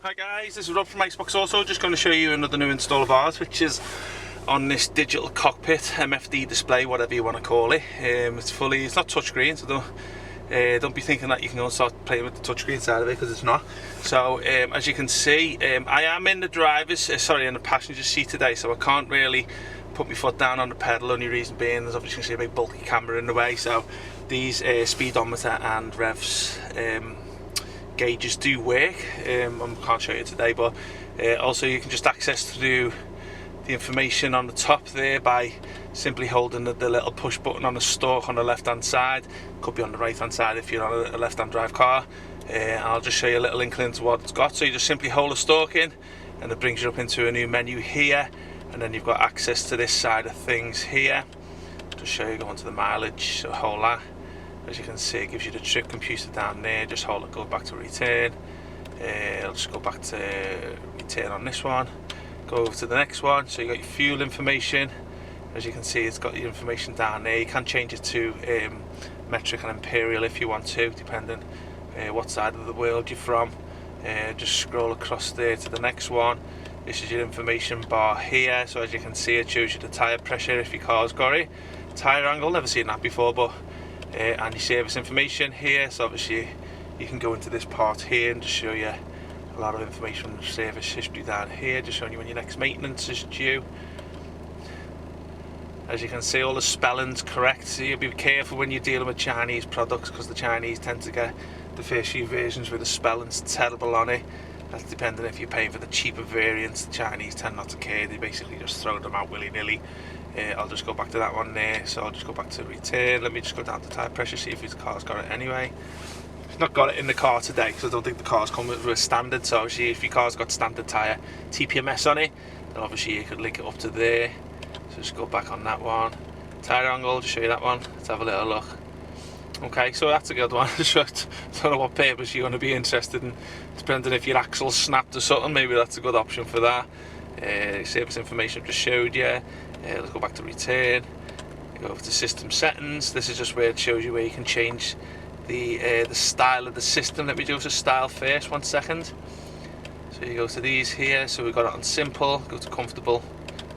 Hi guys, this is Rob from Iceboxauto. Just going to show you another new install of ours, which is on this Digital Cockpit MFD display, whatever you want to call it. It's not touchscreen, so don't be thinking that you can go and start playing with the touchscreen side of it, because it's not. So as you can see, I am in the in the passenger seat today, so I can't really put my foot down on the pedal. Only reason being, there's obviously a big bulky camera in the way. So these speedometer and revs gauges do work. I can't show you today, but also you can just access through the information on the top there by simply holding the little push button on the stalk on the left hand side. Could be on the right hand side if you're on a left hand drive car. And I'll just show you a little inkling to what it's got. So you just simply hold the stalk in and it brings you up into a new menu here, and then you've got access to this side of things here. Just show you, go onto the mileage, so hold that. As you can see, it gives you the trip computer down there. Just hold it, go back to return. I'll just go back to return on this one. Go over to the next one. So you got your fuel information. As you can see, it's got your information down there. You can change it to metric and imperial if you want to, depending what side of the world you're from. Just scroll across there to the next one. This is your information bar here. So as you can see, it shows you the tyre pressure if your car's got it. Tyre angle, never seen that before, but and your service information here. So obviously you can go into this part here and just show you a lot of information on the service history down here, just showing you when your next maintenance is due. As you can see, all the spelling's correct, so you'll be careful when you're dealing with Chinese products, because the Chinese tend to get the first few versions where the spelling's terrible on it. That's depending if you're paying for the cheaper variants. The Chinese tend not to care, they basically just throw them out willy-nilly. I'll just go back to that one there, so I'll just go back to return. Let me just go down to tyre pressure, see if his car's got it anyway. It's not got it in the car today, because I don't think the car's come with a standard. So obviously if your car's got standard tyre TPMS on it, then obviously you could link it up to there. So just go back on that one. Tyre angle, just show you that one. Let's have a little look. Okay, so that's a good one. I don't know what purpose you're going to be interested in, depending if your axle's snapped or something. Maybe that's a good option for that. Service information I've just showed you. Let's go back to return. Go over to system settings. This is just where it shows you where you can change the style of the system. Let me do a style first, 1 second. So you go to these here. So we've got it on simple, go to comfortable.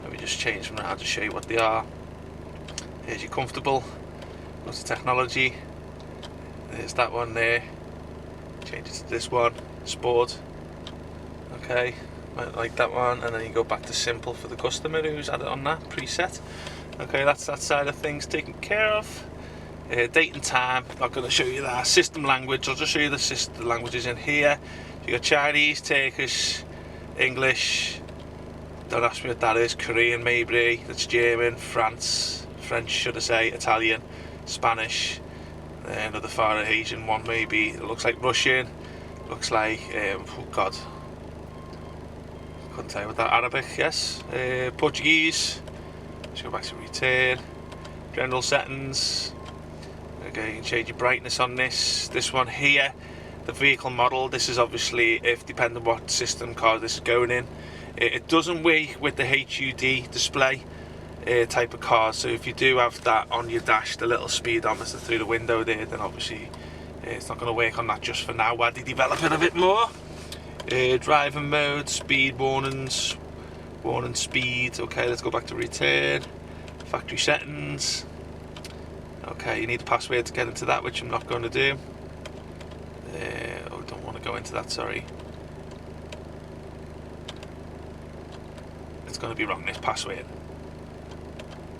Let me just change them now, I'll just show you what they are. Here's your comfortable. Go to technology. There's that one there. Change it to this one, sport. Okay, might like that one, and then you go back to simple for the customer who's had it on that preset. Okay, that's that side of things taken care of. Date and time, not going to show you that. System language, I'll just show you the system languages in here. So you got Chinese, Turkish, English, don't ask me what that is, Korean maybe, that's German, French should I say, Italian, Spanish, another Far Asian one maybe. It looks like Russian, looks like, oh god, couldn't tell you what that, Arabic, yes, Portuguese. Let's go back to return, general settings. Okay, you can change your brightness on this one here, the vehicle model. This is obviously if depending on what system car this is going in. It doesn't work with the HUD display type of cars, so if you do have that on your dash, the little speedometer through the window there, then obviously it's not going to work on that just for now while they develop it a bit more. Driving mode, speed warnings, warning speed. Okay, let's go back to return, factory settings. Okay, you need a password to get into that, which I'm not going to do. I don't want to go into that, sorry. It's going to be wrong, this password,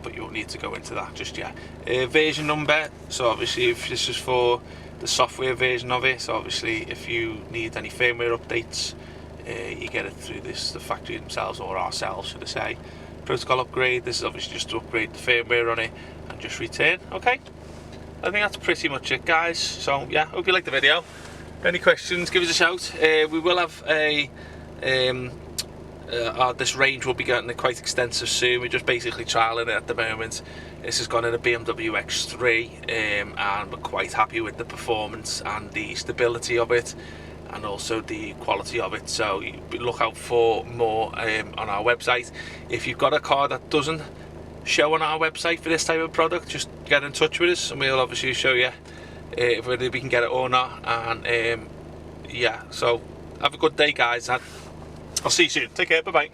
but you won't need to go into that just yet. Version number, so obviously if this is for the software version of it, so obviously if you need any firmware updates, you get it through the factory themselves, or ourselves should I say. Protocol upgrade, this is obviously just to upgrade the firmware on it, and just return. Okay, I think that's pretty much it guys. So yeah, hope you liked the video. Any questions, give us a shout. We will have a this range will be getting quite extensive soon. We're just basically trialing it at the moment. This has gone in a BMW X3 and we're quite happy with the performance and the stability of it, and also the quality of it. So look out for more on our website. If you've got a car that doesn't show on our website for this type of product, just get in touch with us and we'll obviously show you whether we can get it or not. And yeah, so Have a good day, guys, and I'll see you soon. Take care, bye bye.